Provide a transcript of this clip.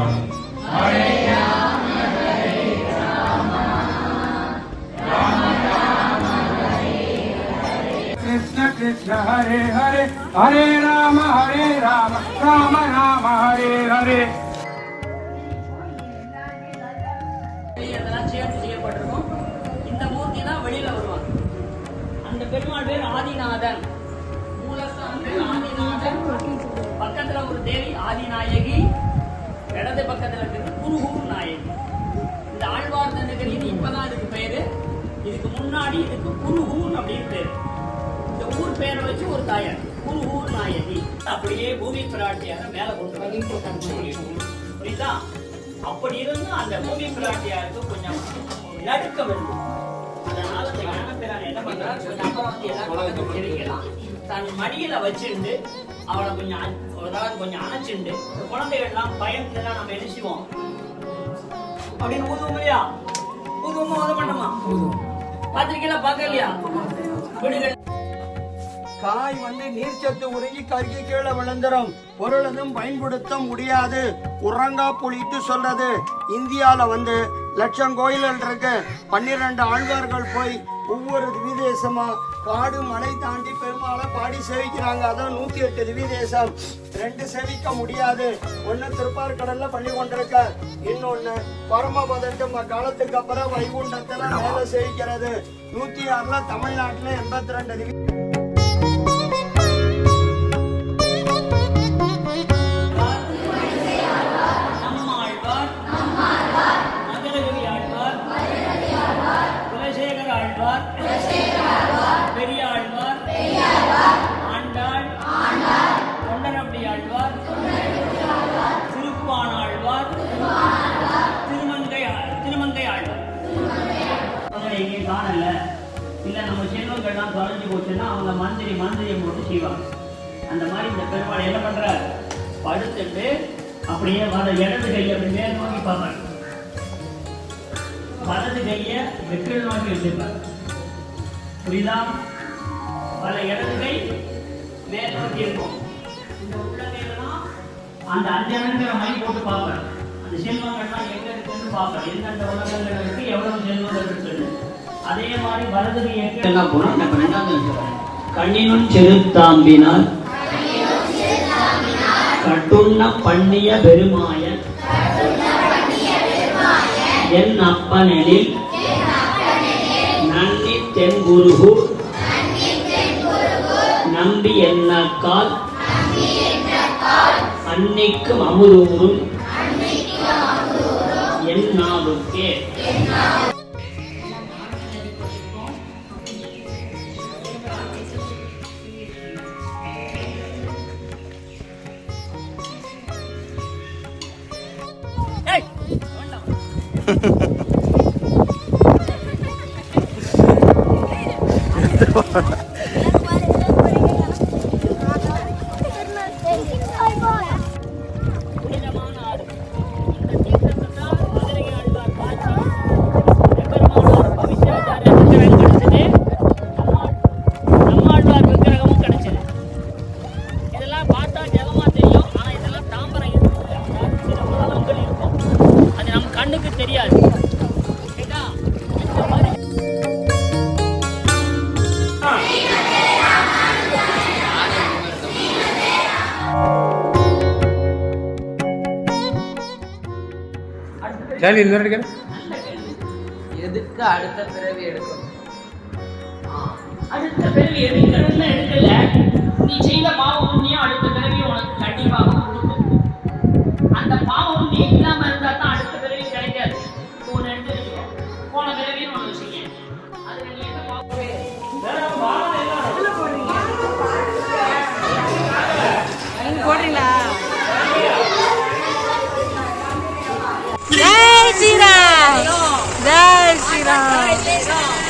Hare Rama, Hare Rama, Rama Rama, Hare Hare. Krishna Krishna, Hare Hare, Hare Rama, Rama Rama, Hare Hare. செய்யப்பட்டிருக்கும். இந்த மூர்த்தி தான் வெளியில வருவாங்க. அந்த பெருமாள் பேர் ஆதிநாதன். மூலஸ்தானம் பேர் ஆதிநாதன். பக்கத்துல ஒரு தேவி ஆதிநாயகி, இடது பக்கத்துல இருக்கிறது குருகூர் நாயகி. இந்த ஆழ்வார் நகரி இப்பதான் இதுக்கு பேரு. இதுக்கு முன்னாடி இதுக்கு குருகூர் அப்படின்னு பேரு. இந்த ஊர் பேரை வச்சு ஒரு தாயார் குருகூர் நாயகி. அப்படியே பூமி பிராட்டியாக மேல கொண்டு புரியுதா? அப்படி இருந்து அந்த பூமி பிராட்டியாருக்கு கொஞ்சம் நடுக்கம் இருக்கு. அதனால அந்த ஞானப்பிரான் என்ன பண்றாரு, கொஞ்சம் அப்புறம் எல்லாரும் தெரிவிக்கலாம். தன் மடியில வச்சிருந்து அவளை கொஞ்சம் அதாவது கொஞ்சம் அணைச்சிண்டு குழந்தைகள் எல்லாம் பயந்துலாம் நம்ம என்ன செய்வோம் அப்படின்னு ஊதுவோம் இல்லையா? ஊதுவோமா உத பண்ணமா? பாத்திரிக்கையில பாக்கலையா? வீடுகள் காய் நீர்ச்சத்து உருகி கருகி கீழே விழுந்துரும், பொருளும் பயன்படுத்த முடியாது. உறங்கா புலிட்டு சொல்றது. இந்தியாவில் லட்சம் கோயில்கள் இருக்கு. 12 ஆழ்வார்கள் போய் ஒவ்வொரு திவிதேசமா காடு மலை தாண்டி பெருமாளை பாடி சேவிக்கிறாங்க. அதான் 108 திவிதேசம். 2 சேவிக்க முடியாது. ஒன்னு திருப்பார்கடல்ல பண்ணி கொண்டிருக்க, இன்னொன்னு பரமபதட்டும் காலத்துக்கு அப்புறம் வைகுண்டத்துல மேல சேவிக்கிறது. 106ல தமிழ்நாட்டுல 82 திவி. பெரியாழ்வார், ஆண்டாள், தொண்டரப்படி ஆழ்வார், திருப்பானாழ்வார், திருமங்கை ஆழ்வார். எங்கேயும் காணல, இல்ல நம்ம செல்வங்கள்லாம் தொலைஞ்சு போச்சுன்னா அவங்க மந்திரியை போட்டு செய்வாங்க. அந்த மாதிரி இந்த பெருமாள் என்ன பண்ற, படுத்துட்டு அப்படியே இடது கையை அப்படி மேல் நோக்கி பார்ப்பாங்க, வலது கையை வெற்றில் நோக்கி வச்சிருப்பார். புரியுதா? பல இடது கை மேல் நோக்கி இருக்கும். இந்த உள்ளங்கைலாம் அந்த அஞ்சனங்கிற மாதிரி போட்டு பார்ப்பேன். அந்த செல்வங்கள்லாம் எங்க இருக்குன்னு பார்ப்பேன். எந்தெந்த உலகங்கள் இருக்கு, எவ்வளவு செல்வங்கள் இருக்குன்னு. அதே மாதிரி வலது கைக்கு என்ன போனோம், கண்ணினும் செருத்தாம்பினால் கட்டுண்ண பண்ணிய பெருமாயன் என் அப்பனெனில் நன்னி தென்குருகு நம்பி என்னக்கால் அன்னிக்கும் அமுதூரும் என் நாவுக்கே. தெரியாது. எதுக்கு அடுத்த பிறவி எடுக்கணும்? அடுத்த பிறவி எடுக்கிறதுல எடுக்கல, நீ செய்த பாவ புண்ணியம் அடுத்த பிறவி உனக்கு கண்டிப்பாக கொடுக்கும். அந்த பாவ புண்ணியம் இல்லாம இருந்தா தான் அடுத்த பிறவி கிடைக்காது. போன எடுத்து போன பிறவின்னு ஒண்ணு செய்ய, அதுல நீ என்ன போடுறீங்களா? ஜெய் ஸ்ரீராம், ஜெய் ஸ்ரீராம்.